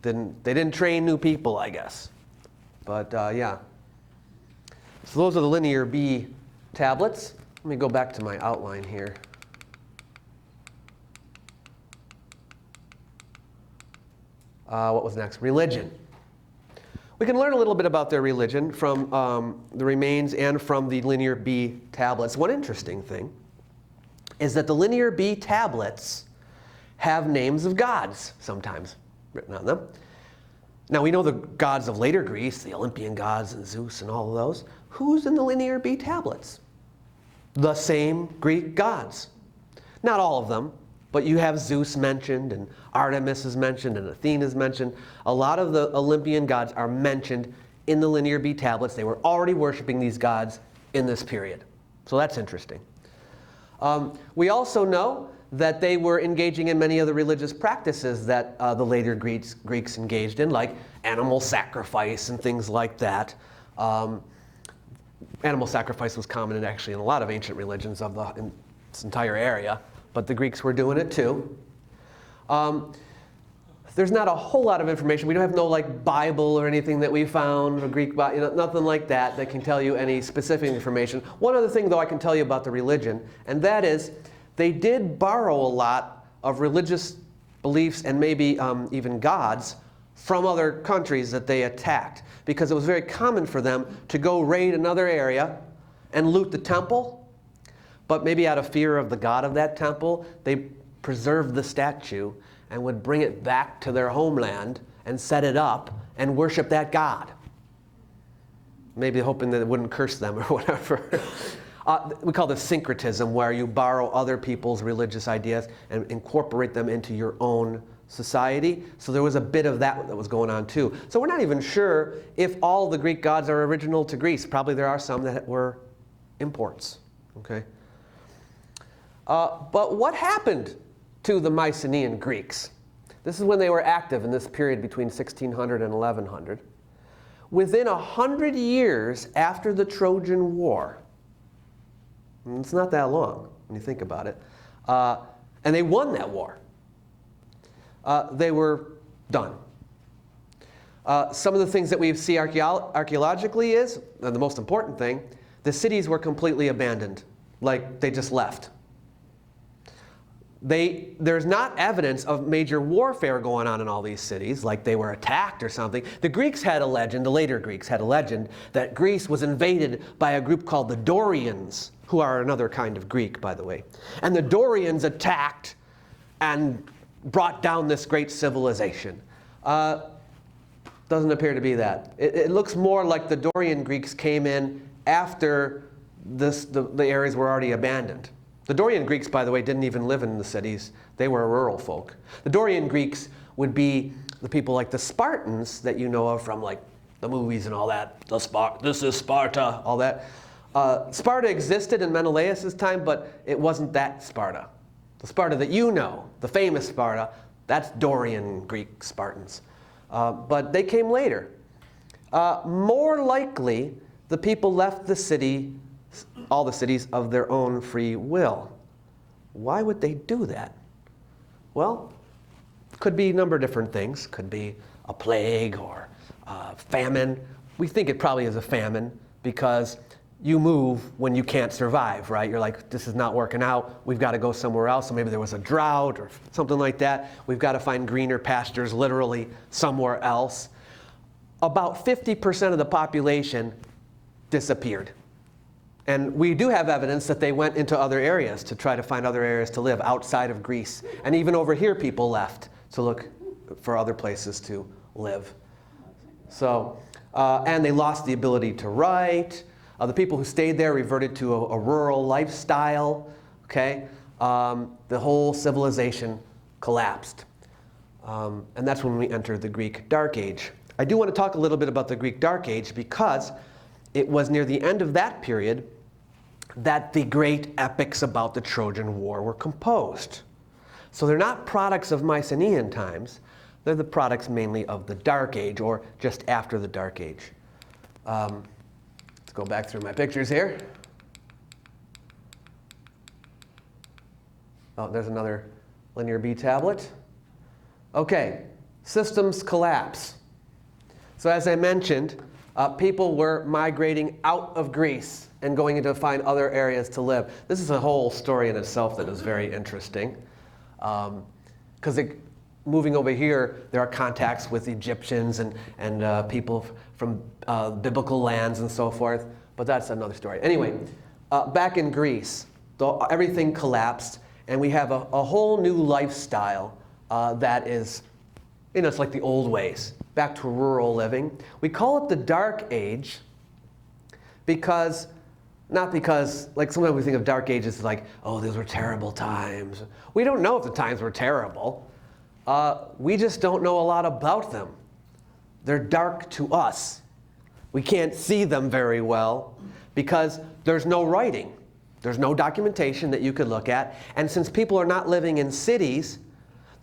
They didn't train new people, I guess. But yeah. So those are the Linear B tablets. Let me go back to my outline here. What was next? Religion. We can learn a little bit about their religion from the remains and from the Linear B tablets. One interesting thing is that the Linear B tablets have names of gods sometimes written on them. Now we know the gods of later Greece, the Olympian gods and Zeus and all of those. Who's in the Linear B tablets? The same Greek gods. Not all of them. But you have Zeus mentioned, and Artemis is mentioned, and Athena is mentioned. A lot of the Olympian gods are mentioned in the Linear B tablets. They were already worshiping these gods in this period. So that's interesting. We also know that they were engaging in many of the religious practices that the later Greeks engaged in, like animal sacrifice and things like that. Animal sacrifice was common in a lot of ancient religions in this entire area. But the Greeks were doing it too. There's not a whole lot of information. We don't have no like Bible or anything that we found, or Greek, nothing like that that can tell you any specific information. One other thing, though, I can tell you about the religion, and that is they did borrow a lot of religious beliefs and maybe even gods from other countries that they attacked, because it was very common for them to go raid another area and loot the temple. But maybe out of fear of the god of that temple, they preserved the statue and would bring it back to their homeland and set it up and worship that god. Maybe hoping that it wouldn't curse them or whatever. We call this syncretism, where you borrow other people's religious ideas and incorporate them into your own society. So there was a bit of that was going on too. So we're not even sure if all the Greek gods are original to Greece. Probably there are some that were imports. Okay. But what happened to the Mycenaean Greeks? This is when they were active in this period between 1600 and 1100. Within 100 years after the Trojan War, and it's not that long when you think about it, and they won that war, they were done. Some of the things that we see archaeologically is, and the most important thing, the cities were completely abandoned, like they just left. There's not evidence of major warfare going on in all these cities, like they were attacked or something. The Greeks had a legend, the later Greeks had a legend, that Greece was invaded by a group called the Dorians, who are another kind of Greek, by the way. And the Dorians attacked and brought down this great civilization. Doesn't appear to be that. It looks more like the Dorian Greeks came in after the areas were already abandoned. The Dorian Greeks, by the way, didn't even live in the cities. They were rural folk. The Dorian Greeks would be the people like the Spartans that you know of from like the movies and all that. This is Sparta, all that. Sparta existed in Menelaus' time, but it wasn't that Sparta. The Sparta that you know, the famous Sparta, that's Dorian Greek Spartans. But they came later. More likely, the people left the city, all the cities, of their own free will. Why would they do that? Well, could be a number of different things. Could be a plague or famine. We think it probably is a famine because you move when you can't survive, right? You're like, this is not working out. We've got to go somewhere else. So maybe there was a drought or something like that. We've got to find greener pastures literally somewhere else. About 50% of the population disappeared. And we do have evidence that they went into other areas to try to find other areas to live outside of Greece. And even over here, people left to look for other places to live. So, and they lost the ability to write. The people who stayed there reverted to a rural lifestyle. Okay, the whole civilization collapsed. And that's when we entered the Greek Dark Age. I do want to talk a little bit about the Greek Dark Age because it was near the end of that period that the great epics about the Trojan War were composed. So they're not products of Mycenaean times. They're the products mainly of the Dark Age, or just after the Dark Age. Let's go back through my pictures here. Oh, there's another Linear B tablet. Okay, systems collapse. So as I mentioned, people were migrating out of Greece and going to find other areas to live. This is a whole story in itself that is very interesting. Because moving over here, there are contacts with Egyptians and people from biblical lands and so forth. But that's another story. Anyway, back in Greece, everything collapsed. And we have a whole new lifestyle that is, it's like the old ways, back to rural living. We call it the Dark Age because, not because, like sometimes we think of Dark Ages as like, oh, those were terrible times. We don't know if the times were terrible. We just don't know a lot about them. They're dark to us. We can't see them very well because there's no writing. There's no documentation that you could look at. And since people are not living in cities,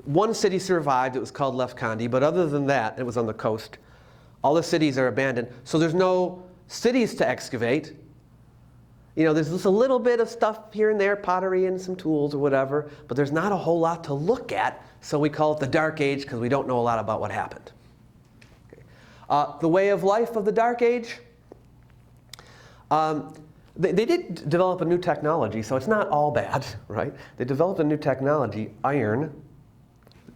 one city survived. It was called Lefkandi. But other than that, it was on the coast. All the cities are abandoned. So there's no cities to excavate. There's just a little bit of stuff here and there, pottery and some tools or whatever. But there's not a whole lot to look at. So we call it the Dark Age because we don't know a lot about what happened. Okay. The way of life of the Dark Age. They did develop a new technology, so it's not all bad, right? They developed a new technology, iron.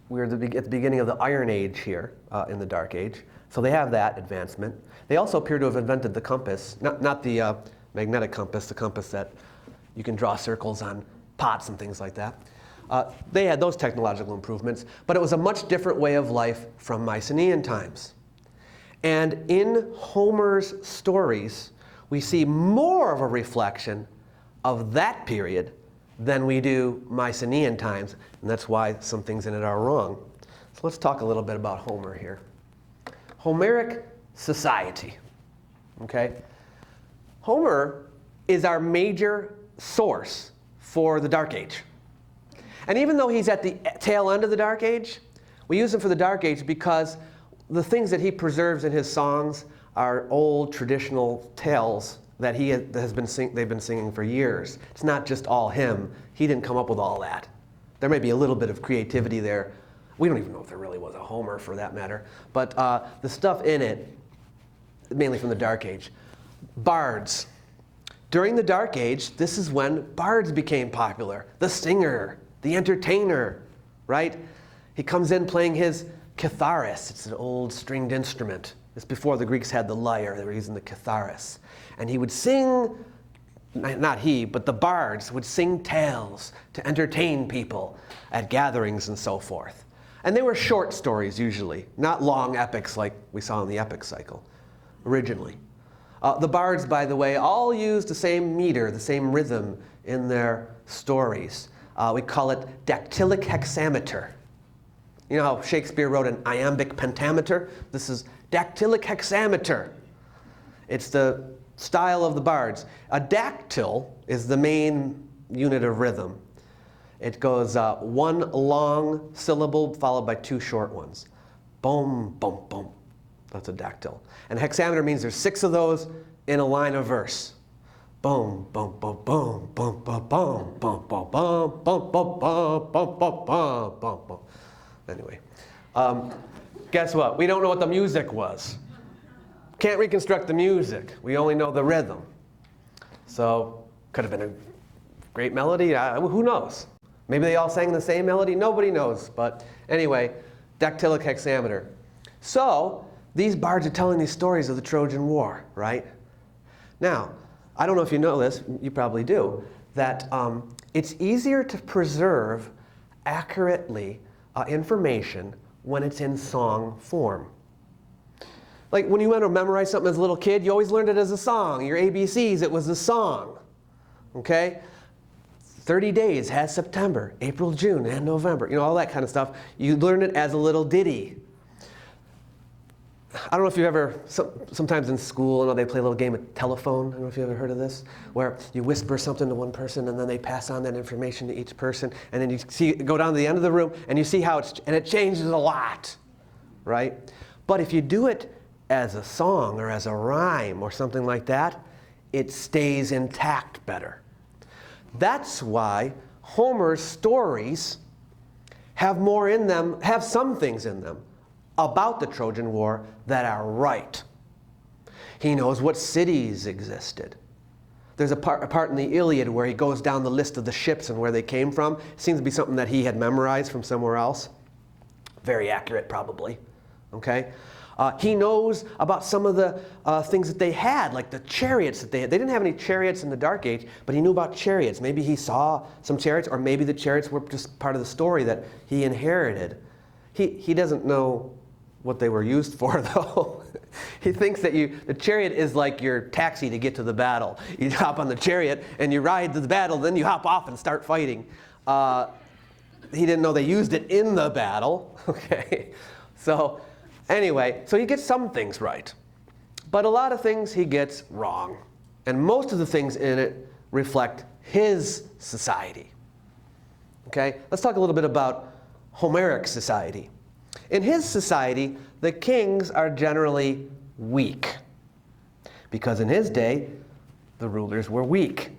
We're at the beginning of the Iron Age here in the Dark Age. So they have that advancement. They also appear to have invented the compass, not the magnetic compass, the compass that you can draw circles on pots and things like that. They had those technological improvements, but it was a much different way of life from Mycenaean times. And in Homer's stories, we see more of a reflection of that period than we do Mycenaean times, and that's why some things in it are wrong. So let's talk a little bit about Homer here. Homeric society, okay? Homer is our major source for the Dark Age. And even though he's at the tail end of the Dark Age, we use him for the Dark Age because the things that he preserves in his songs are old traditional tales that they've been singing for years. It's not just all him. He didn't come up with all that. There may be a little bit of creativity there. We don't even know if there really was a Homer for that matter. But the stuff in it, mainly from the Dark Age. Bards. During the Dark Age, this is when bards became popular. The singer, the entertainer, right? He comes in playing his kitharis. It's an old stringed instrument. It's before the Greeks had the lyre. They were using the kitharis. And he would sing, not he, but the bards would sing tales to entertain people at gatherings and so forth. And they were short stories usually, not long epics like we saw in the epic cycle originally. The bards, by the way, all used the same meter, the same rhythm in their stories. We call it dactylic hexameter. You know how Shakespeare wrote an iambic pentameter? This is dactylic hexameter. It's the style of the bards. A dactyl is the main unit of rhythm. It goes one long syllable followed by two short ones. Boom, boom, boom. That's a dactyl. And hexameter means there's 6 of those in a line of verse. Boom, boom, boom, boom, boom, boom, boom, boom, boom, boom, boom, boom, boom, boom, boom, boom, boom. Anyway, guess what? We don't know what the music was. Can't reconstruct the music. We only know the rhythm. So, could have been a great melody. Who knows? Maybe they all sang the same melody. Nobody knows. But anyway, dactylic hexameter. So, these bards are telling these stories of the Trojan War, right? Now, I don't know if you know this, you probably do, that it's easier to preserve accurately information when it's in song form. Like when you want to memorize something as a little kid, you always learned it as a song. Your ABCs, it was a song, okay? 30 days has September, April, June, and November. You know, all that kind of stuff. You learn it as a little ditty. I don't know if you've ever, sometimes in school, you know, they play a little game of telephone. I don't know if you've ever heard of this, where you whisper something to one person and then they pass on that information to each person, and then you see, go down to the end of the room and you see how it changes a lot, right? But if you do it as a song or as a rhyme or something like that, it stays intact better. That's why Homer's stories have more in them, have some things in them about the Trojan War that are right. He knows what cities existed. There's a part in the Iliad where he goes down the list of the ships and where they came from. It seems to be something that he had memorized from somewhere else. Very accurate, probably. Okay? He knows about some of the things that they had, like the chariots that they had. They didn't have any chariots in the Dark Age, but he knew about chariots. Maybe he saw some chariots, or maybe the chariots were just part of the story that he inherited. He doesn't know what they were used for, though. He thinks that the chariot is like your taxi to get to the battle. You hop on the chariot and you ride to the battle, then you hop off and start fighting. He didn't know they used it in the battle. Okay, so anyway, so he gets some things right, but a lot of things he gets wrong. And most of the things in it reflect his society. Okay, let's talk a little bit about Homeric society. In his society, the kings are generally weak, because in his day, the rulers were weak.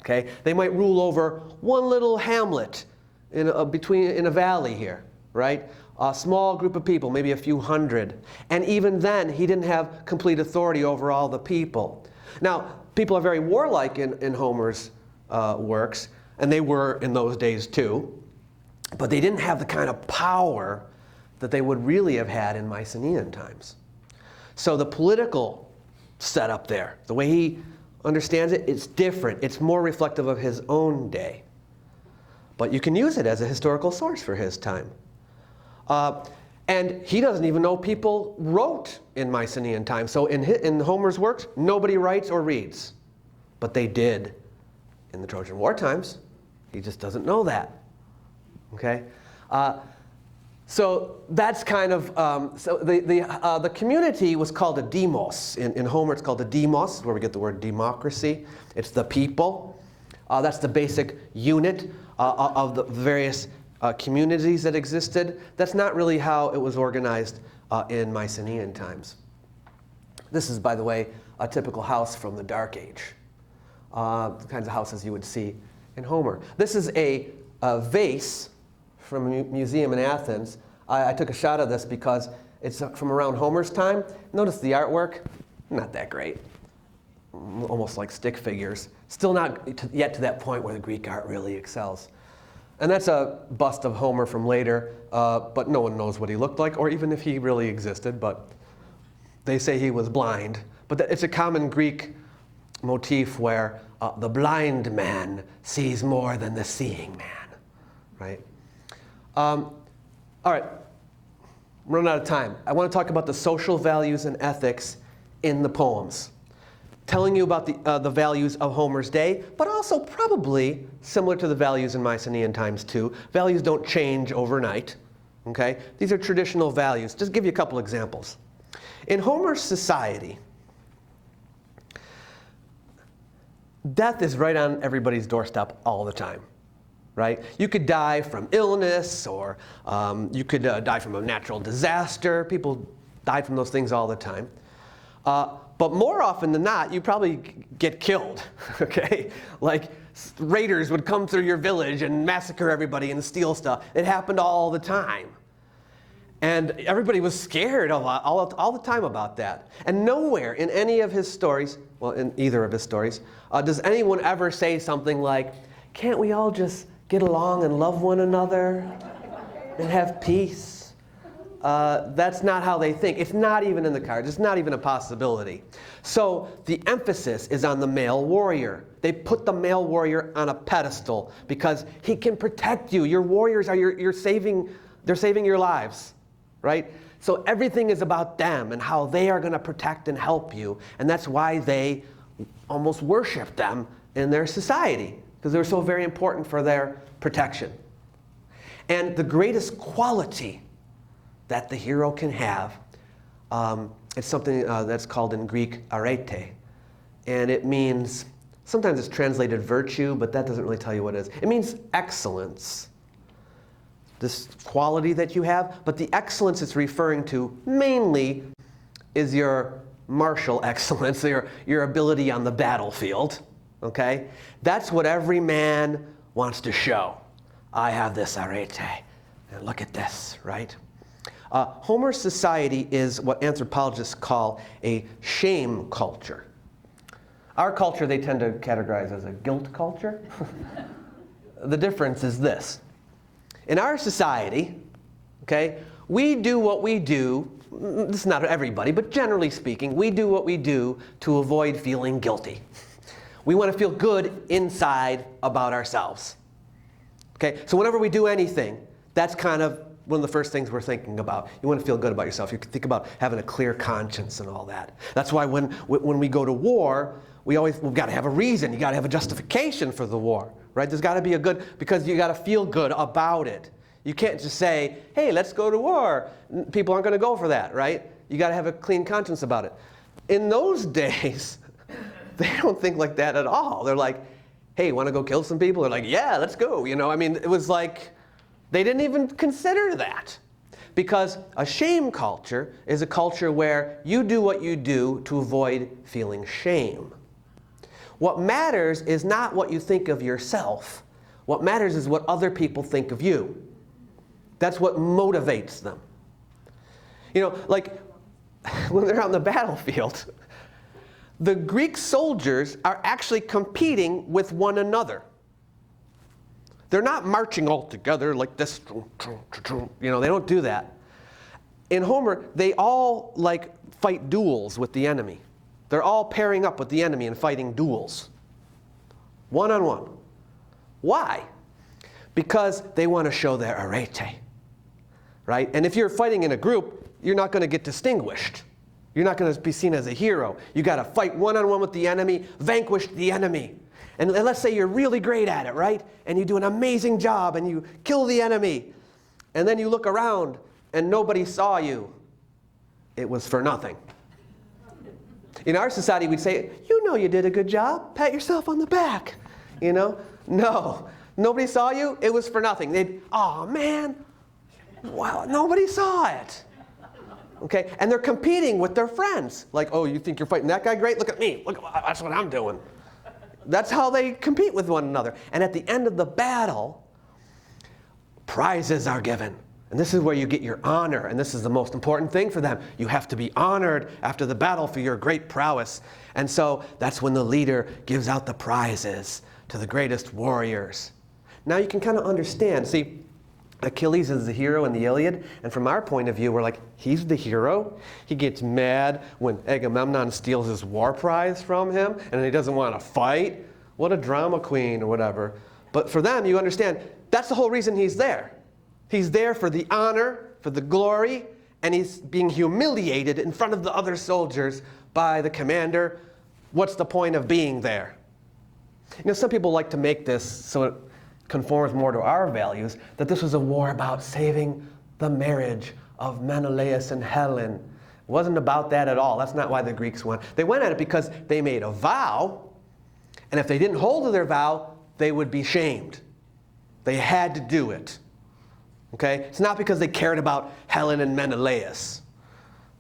Okay, they might rule over one little hamlet in a valley here, right? A small group of people, maybe a few hundred. And even then, he didn't have complete authority over all the people. Now, people are very warlike in Homer's works, and they were in those days too, but they didn't have the kind of power that they would really have had in Mycenaean times. So the political setup there, the way he understands it, it's different. It's more reflective of his own day. but you can use it as a historical source for his time. And he doesn't even know people wrote in Mycenaean times. So in Homer's works, nobody writes or reads. But they did in the Trojan War times. He just doesn't know that. Okay? So that's kind of, so the community was called a demos. In Homer it's called a demos, where we get the word democracy. It's the people. That's the basic unit of the various communities that existed. That's not really how it was organized in Mycenaean times. This is, by the way, a typical house from the Dark Age. The kinds of houses you would see in Homer. This is a vase from a museum in Athens. I took a shot of this because it's from around Homer's time. Notice the artwork, not that great. Almost like stick figures. Still not yet to that point where the Greek art really excels. And that's a bust of Homer from later, but no one knows what he looked like, or even if he really existed, but they say he was blind. But it's a common Greek motif where the blind man sees more than the seeing man, right? All right, I'm running out of time. I want to talk about the social values and ethics in the poems. Telling you about the values of Homer's day, but also probably similar to the values in Mycenaean times too. Values don't change overnight, okay? These are traditional values. Just give you a couple examples. In Homer's society, death is right on everybody's doorstep all the time, right? You could die from illness, or you could die from a natural disaster. People die from those things all the time. But more often than not, you probably get killed, okay? Like raiders would come through your village and massacre everybody and steal stuff. It happened all the time. And everybody was scared all the time about that. And nowhere in any of his stories, well, in either of his stories, does anyone ever say something like, can't we all just get along and love one another and have peace? That's not how they think. It's not even in the cards. It's not even a possibility. So the emphasis is on the male warrior. They put the male warrior on a pedestal because he can protect you. Your warriors are they're saving your lives, right? So everything is about them and how they are going to protect and help you. And that's why they almost worship them in their society, because they're so very important for their protection. And the greatest quality that the hero can have, it's something that's called in Greek arete. And it means, sometimes it's translated virtue, but that doesn't really tell you what it is. It means excellence, this quality that you have. But the excellence it's referring to mainly is your martial excellence, your ability on the battlefield, okay? That's what every man wants to show. I have this arete, and look at this, right? Homer's society is what anthropologists call a shame culture. Our culture they tend to categorize as a guilt culture. The difference is this. In our society, okay, we do what we do, this is not everybody, but generally speaking, we do what we do to avoid feeling guilty. We want to feel good inside about ourselves. Okay, so whenever we do anything, that's kind of one of the first things we're thinking about. You want to feel good about yourself. You can think about having a clear conscience and all that. That's why when we go to war, we've got to have a reason. You got to have a justification for the war, right? There's got to be because you got to feel good about it. You can't just say, hey, let's go to war. People aren't going to go for that, right? You got to have a clean conscience about it. In those days, they don't think like that at all. They're like, hey, want to go kill some people? They're like, yeah, let's go. You know, I mean, it was like, they didn't even consider that. Because a shame culture is a culture where you do what you do to avoid feeling shame. What matters is not what you think of yourself. What matters is what other people think of you. That's what motivates them. You know, like when they're on the battlefield, the Greek soldiers are actually competing with one another. They're not marching all together like this, you know, they don't do that. In Homer, they all like fight duels with the enemy. They're all pairing up with the enemy and fighting duels. One-on-one. Why? because they want to show their arete, right? And if you're fighting in a group, you're not going to get distinguished. You're not going to be seen as a hero. You got to fight one-on-one with the enemy, vanquish the enemy. And let's say you're really great at it, right? And you do an amazing job and you kill the enemy. And then you look around and nobody saw you. It was for nothing. In our society, we'd say, you know you did a good job. Pat yourself on the back. You know? No. Nobody saw you. It was for nothing. They'd, oh, man. Wow, nobody saw it. Okay? And they're competing with their friends. Like, oh, you think you're fighting that guy? Great. Look at me. Look, that's what I'm doing. That's how they compete with one another. And at the end of the battle, prizes are given. And this is where you get your honor, and this is the most important thing for them. You have to be honored after the battle for your great prowess. And so that's when the leader gives out the prizes to the greatest warriors. Now you can kind of understand. See, Achilles is the hero in the Iliad, and from our point of view, we're like, he's the hero. He gets mad when Agamemnon steals his war prize from him, and he doesn't want to fight. What a drama queen or whatever. But for them, you understand, that's the whole reason he's there. He's there for the honor, for the glory, and he's being humiliated in front of the other soldiers by the commander. What's the point of being there? You know, some people like to make this so it conforms more to our values, that this was a war about saving the marriage of Menelaus and Helen. It wasn't about that at all. That's not why the Greeks went. They went at it because they made a vow, and if they didn't hold to their vow, they would be shamed. They had to do it. Okay? It's not because they cared about Helen and Menelaus.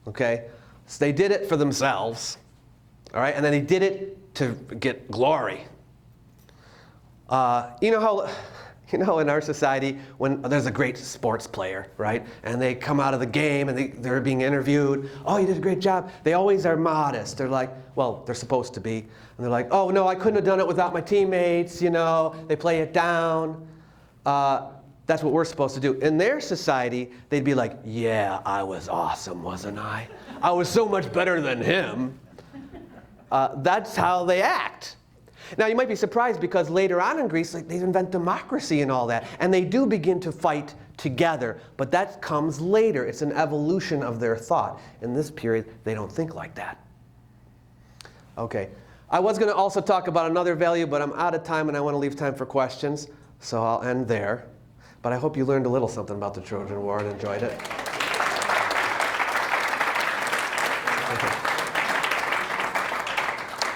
Okay? So they did it for themselves. All right? And then they did it to get glory. You know in our society, when there's a great sports player, right? And they come out of the game and they're being interviewed. Oh, you did a great job. They always are modest. They're like, well, they're supposed to be. And they're like, oh, no, I couldn't have done it without my teammates. You know, they play it down. That's what we're supposed to do. In their society, they'd be like, yeah, I was awesome, wasn't I? I was so much better than him. That's how they act. Now, you might be surprised because later on in Greece, they invent democracy and all that. And they do begin to fight together. But that comes later. It's an evolution of their thought. In this period, they don't think like that. Okay. I was going to also talk about another value, but I'm out of time and I want to leave time for questions. So I'll end there. But I hope you learned a little something about the Trojan War and enjoyed it. Okay.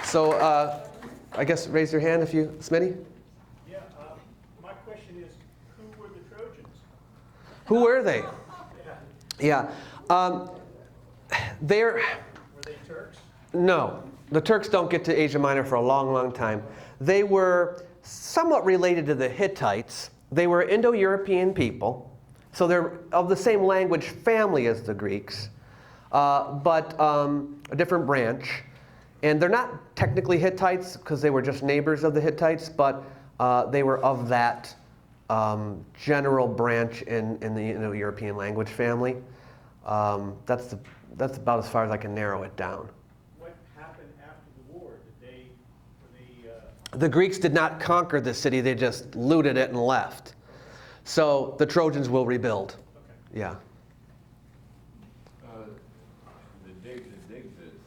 So, I guess raise your hand if you, Smitty? Yeah, my question is, who were the Trojans? Who were they? Yeah. Were they Turks? No. The Turks don't get to Asia Minor for a long, long time. They were somewhat related to the Hittites. They were Indo-European people. So they're of the same language family as the Greeks, but a different branch. And they're not technically Hittites because they were just neighbors of the Hittites, but they were of that general branch in the Indo-European language family. That's about as far as I can narrow it down. What happened after the war? The Greeks did not conquer the city, they just looted it and left. So the Trojans will rebuild. Okay. Yeah. The digs at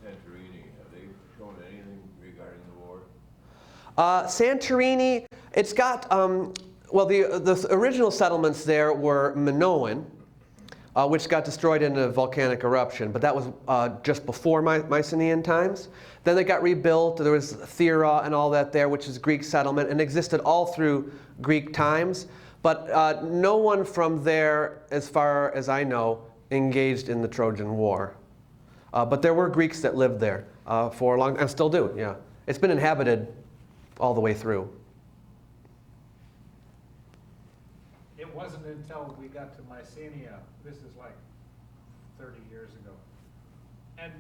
Santorini, have they shown anything regarding the war? Santorini, it's got, well, the original settlements there were Minoan, which got destroyed in a volcanic eruption, but that was just before Mycenaean times. Then they got rebuilt. There was Thera and all that there, which is Greek settlement, and existed all through Greek times. But no one from there, as far as I know, engaged in the Trojan War. But there were Greeks that lived there for a long time, and still do, yeah. It's been inhabited all the way through. It wasn't until we got to Mycenae, this is like 30 years ago, and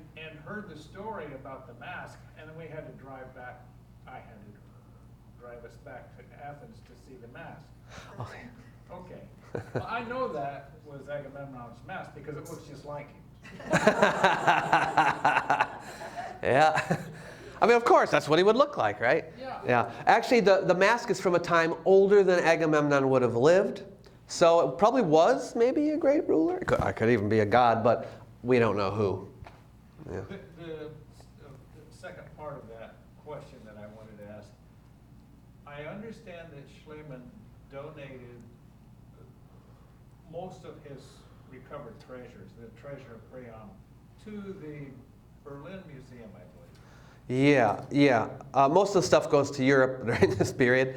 heard the story about the mask, and then we had to drive back. I had to drive us back to Athens to see the mask. Okay. Well, I know that was Agamemnon's mask because it looks just like him. Yeah. I mean, of course, that's what he would look like, right? Yeah. Yeah. Actually, the mask is from a time older than Agamemnon would have lived. So it probably was maybe a great ruler. I could even be a god, but we don't know who. Yeah. The second part of that question that I wanted to ask, I understand that Schliemann donated most of his recovered treasures, the treasure of Priam, to the Berlin Museum, I believe. Yeah, yeah. Most of the stuff goes to Europe during this period.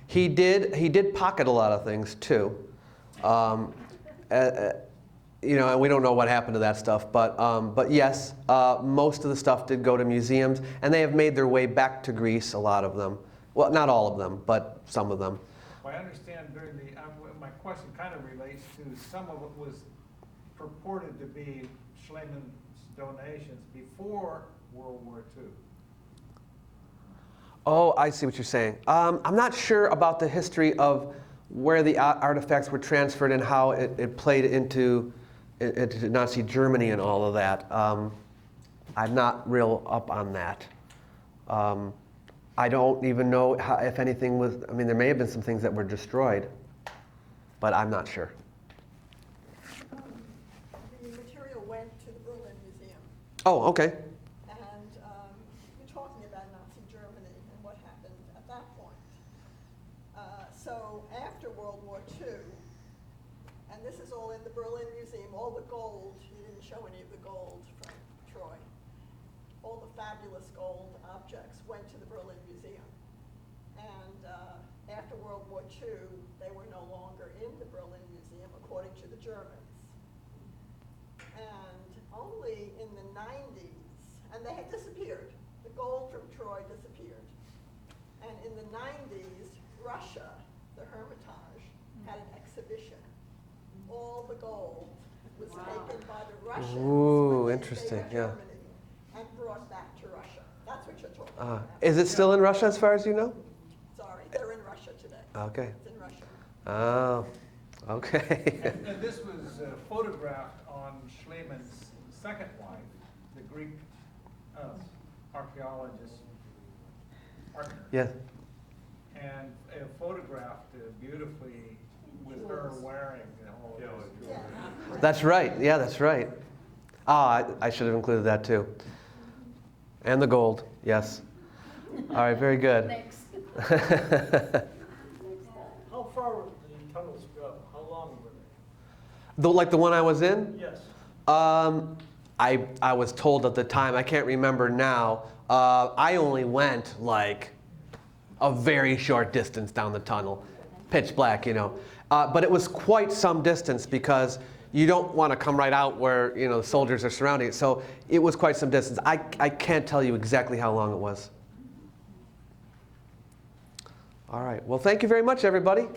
He did pocket a lot of things too. You know, and we don't know what happened to that stuff, but yes, most of the stuff did go to museums, and they have made their way back to Greece. A lot of them. Well, not all of them, but some of them. Well, I understand during the, my question kind of relates to some of it was purported to be Schliemann's donations before World War II. Oh, I see what you're saying. I'm not sure about the history of where the artifacts were transferred and how it played into Nazi Germany and all of that. I'm not real up on that. I don't even know how, if anything was, I mean, there may have been some things that were destroyed, but I'm not sure. The material went to the Berlin Museum, Oh, okay. and you're talking about Nazi Germany and what happened at that point. So after World War II, and this is all in the Berlin Museum, all the gold, you didn't show any of the gold from Troy, all the fabulous gold objects went to the Berlin Museum. And after World War II, they were no longer in the Berlin Museum, according to the Germans. And only in the 90s, and they had disappeared. The gold from Troy disappeared. And in the 90s, Russia, the Hermitage, had an exhibition. All the gold was taken by the Russians Ooh, when they interesting, stayed in yeah. Germany and brought back to Russia. That's what you're talking about. Is it still in Russia as far as you know? Sorry, they're in Russia today. Okay. It's in Russia. Oh, okay. And this was photographed on Schliemann's second wife, the Greek archaeologist, Archeologist. Yes. And photographed beautifully with her wearing all of this jewelry. Yeah. That's right. Yeah, that's right. I should have included that too. And the gold, yes. All right, very good. Next. How far would the tunnels go? How long were they? Like the one I was in? Yes. I was told at the time, I can't remember now, I only went like a very short distance down the tunnel. Pitch black, you know. But it was quite some distance because you don't want to come right out where, you know, the soldiers are surrounding it. So it was quite some distance. I can't tell you exactly how long it was. All right. Well, thank you very much, everybody.